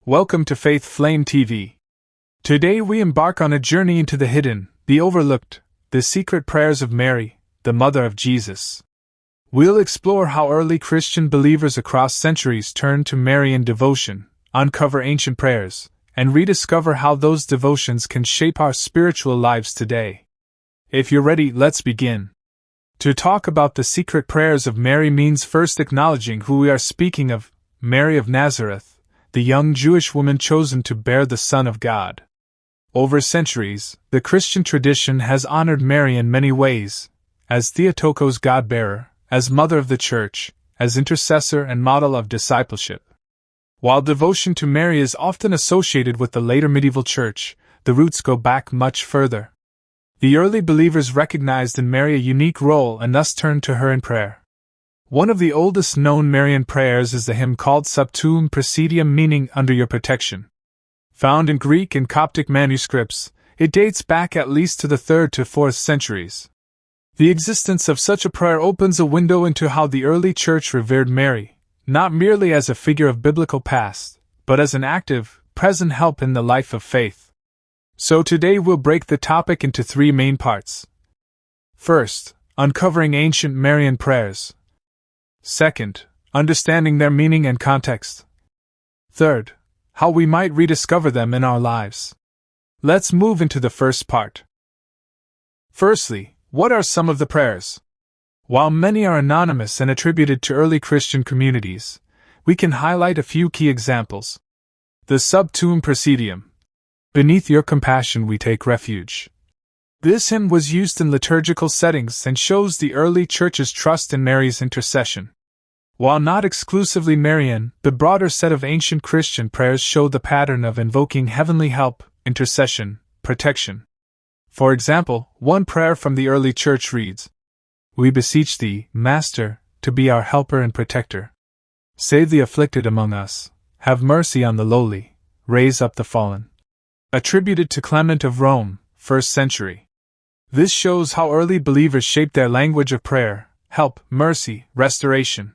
Welcome to Faith Flame TV. Today we embark on a journey into the hidden, the overlooked, the secret prayers of Mary, the Mother of Jesus. We'll explore how early Christian believers across centuries turned to Mary in devotion, uncover ancient prayers, and rediscover how those devotions can shape our spiritual lives today. If you're ready, let's begin. To talk about the secret prayers of Mary means first acknowledging who we are speaking of, Mary of Nazareth, the young Jewish woman chosen to bear the Son of God. Over centuries, the Christian tradition has honored Mary in many ways, as Theotokos God-bearer, as Mother of the Church, as intercessor and model of discipleship. While devotion to Mary is often associated with the later medieval Church, the roots go back much further. The early believers recognized in Mary a unique role and thus turned to her in prayer. One of the oldest known Marian prayers is the hymn called Sub Tuum Praesidium, meaning under your protection. Found in Greek and Coptic manuscripts, it dates back at least to the 3rd to 4th centuries. The existence of such a prayer opens a window into how the early church revered Mary, not merely as a figure of biblical past, but as an active, present help in the life of faith. So today we'll break the topic into 3 main parts. First, uncovering ancient Marian prayers. Second, understanding their meaning and context. Third, how we might rediscover them in our lives. Let's move into the first part. Firstly, what are some of the prayers? While many are anonymous and attributed to early Christian communities, we can highlight a few key examples. The Sub Tuum Praesidium. Beneath your compassion we take refuge. This hymn was used in liturgical settings and shows the early church's trust in Mary's intercession. While not exclusively Marian, the broader set of ancient Christian prayers show the pattern of invoking heavenly help, intercession, protection. For example, one prayer from the early church reads, "We beseech thee, Master, to be our helper and protector. Save the afflicted among us, have mercy on the lowly, raise up the fallen." Attributed to Clement of Rome, 1st century. This shows how early believers shaped their language of prayer, help, mercy, restoration.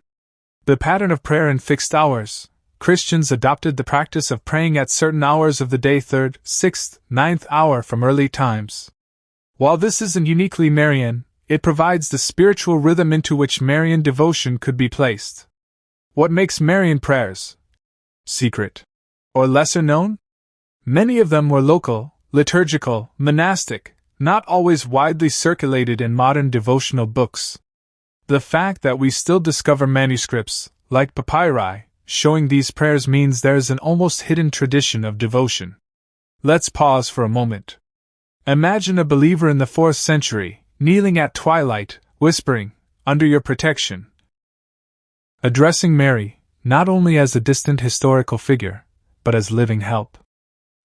The pattern of prayer in fixed hours. Christians adopted the practice of praying at certain hours of the day, 3rd, 6th, 9th hour from early times. While this isn't uniquely Marian, it provides the spiritual rhythm into which Marian devotion could be placed. What makes Marian prayers secret or lesser known? Many of them were local, liturgical, monastic, not always widely circulated in modern devotional books. The fact that we still discover manuscripts, like papyri, showing these prayers means there is an almost hidden tradition of devotion. Let's pause for a moment. Imagine a believer in the 4th century, kneeling at twilight, whispering, "Under your protection," addressing Mary, not only as a distant historical figure, but as living help.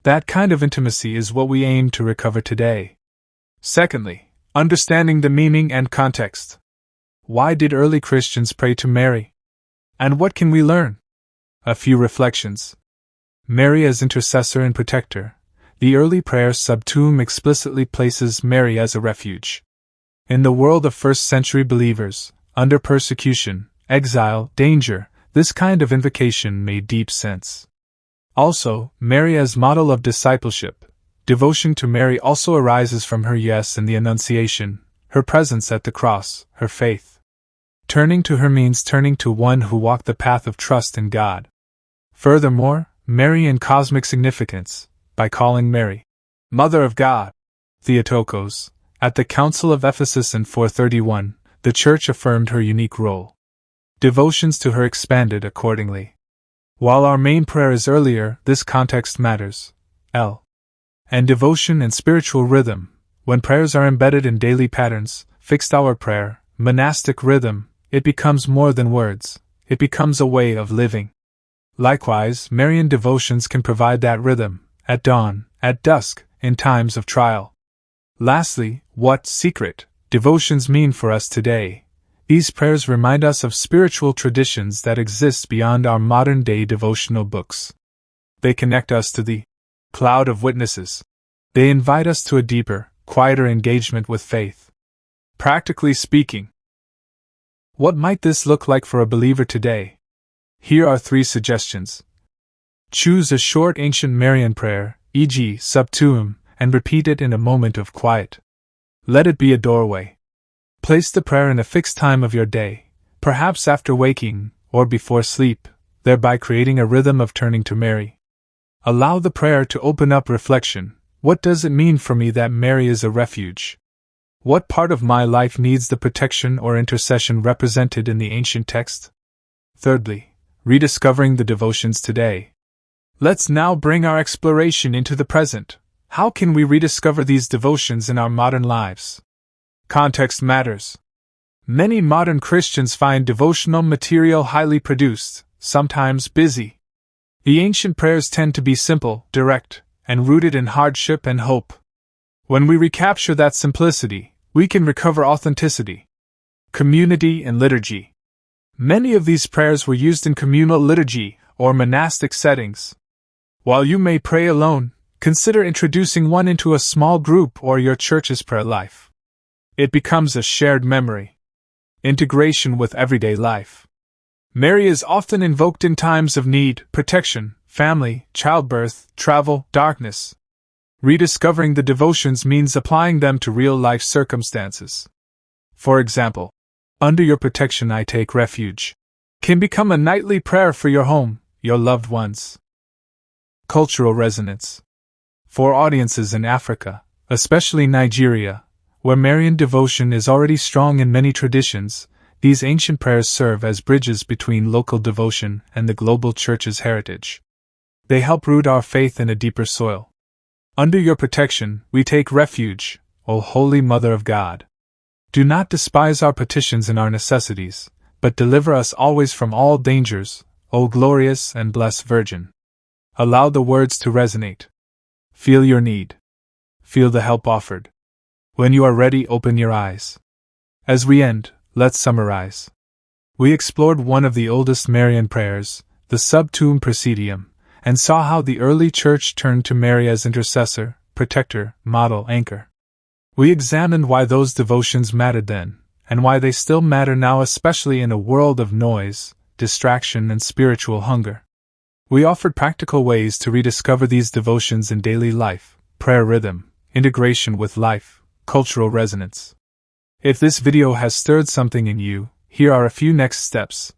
That kind of intimacy is what we aim to recover today. Secondly, understanding the meaning and context. Why did early Christians pray to Mary? And what can we learn? A few reflections. Mary as intercessor and protector. The early prayer Sub Tuum explicitly places Mary as a refuge. In the world of 1st century believers, under persecution, exile, danger, this kind of invocation made deep sense. Also, Mary as model of discipleship. Devotion to Mary also arises from her yes in the Annunciation, her presence at the cross, her faith. Turning to her means turning to one who walked the path of trust in God. Furthermore, Mary in cosmic significance, by calling Mary Mother of God, Theotokos, at the Council of Ephesus in 431, the Church affirmed her unique role. Devotions to her expanded accordingly. While our main prayer is earlier, this context matters. And devotion and spiritual rhythm. When prayers are embedded in daily patterns, fixed hour prayer, monastic rhythm, it becomes more than words. It becomes a way of living. Likewise, Marian devotions can provide that rhythm, at dawn, at dusk, in times of trial. Lastly, what secret devotions mean for us today. These prayers remind us of spiritual traditions that exist beyond our modern-day devotional books. They connect us to the cloud of witnesses. They invite us to a deeper, quieter engagement with faith. Practically speaking, what might this look like for a believer today? Here are 3 suggestions. Choose a short ancient Marian prayer, e.g., sub Tuum, and repeat it in a moment of quiet. Let it be a doorway. Place the prayer in a fixed time of your day, perhaps after waking or before sleep, thereby creating a rhythm of turning to Mary. Allow the prayer to open up reflection. What does it mean for me that Mary is a refuge? What part of my life needs the protection or intercession represented in the ancient text? Thirdly, rediscovering the devotions today. Let's now bring our exploration into the present. How can we rediscover these devotions in our modern lives? Context matters. Many modern Christians find devotional material highly produced, sometimes busy. The ancient prayers tend to be simple, direct, and rooted in hardship and hope. When we recapture that simplicity, we can recover authenticity. Community and liturgy. Many of these prayers were used in communal liturgy or monastic settings. While you may pray alone, consider introducing one into a small group or your church's prayer life. It becomes a shared memory. Integration with everyday life. Mary is often invoked in times of need, protection, family, childbirth, travel, darkness. Rediscovering the devotions means applying them to real-life circumstances. For example, "Under your protection I take refuge," can become a nightly prayer for your home, your loved ones. Cultural resonance. For audiences in Africa, especially Nigeria, where Marian devotion is already strong in many traditions, these ancient prayers serve as bridges between local devotion and the global church's heritage. They help root our faith in a deeper soil. Under your protection, we take refuge, O Holy Mother of God. Do not despise our petitions and our necessities, but deliver us always from all dangers, O glorious and blessed Virgin. Allow the words to resonate. Feel your need. Feel the help offered. When you are ready, open your eyes. As we end, let's summarize. We explored one of the oldest Marian prayers, the sub Tuum Praesidium, and saw how the early church turned to Mary as intercessor, protector, model, anchor. We examined why those devotions mattered then, and why they still matter now, especially in a world of noise, distraction, and spiritual hunger. We offered practical ways to rediscover these devotions in daily life: prayer rhythm, integration with life, cultural resonance. If this video has stirred something in you, here are a few next steps.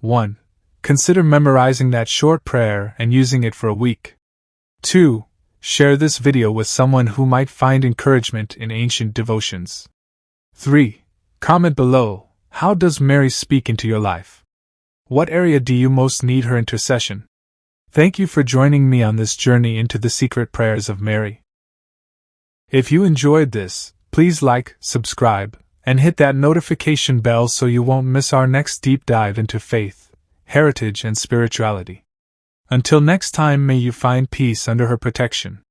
1. Consider memorizing that short prayer and using it for a week. 2. Share this video with someone who might find encouragement in ancient devotions. 3. Comment below, how does Mary speak into your life? What area do you most need her intercession? Thank you for joining me on this journey into the secret prayers of Mary. If you enjoyed this, please like, subscribe, and hit that notification bell so you won't miss our next deep dive into faith, heritage, and spirituality. Until next time, may you find peace under her protection.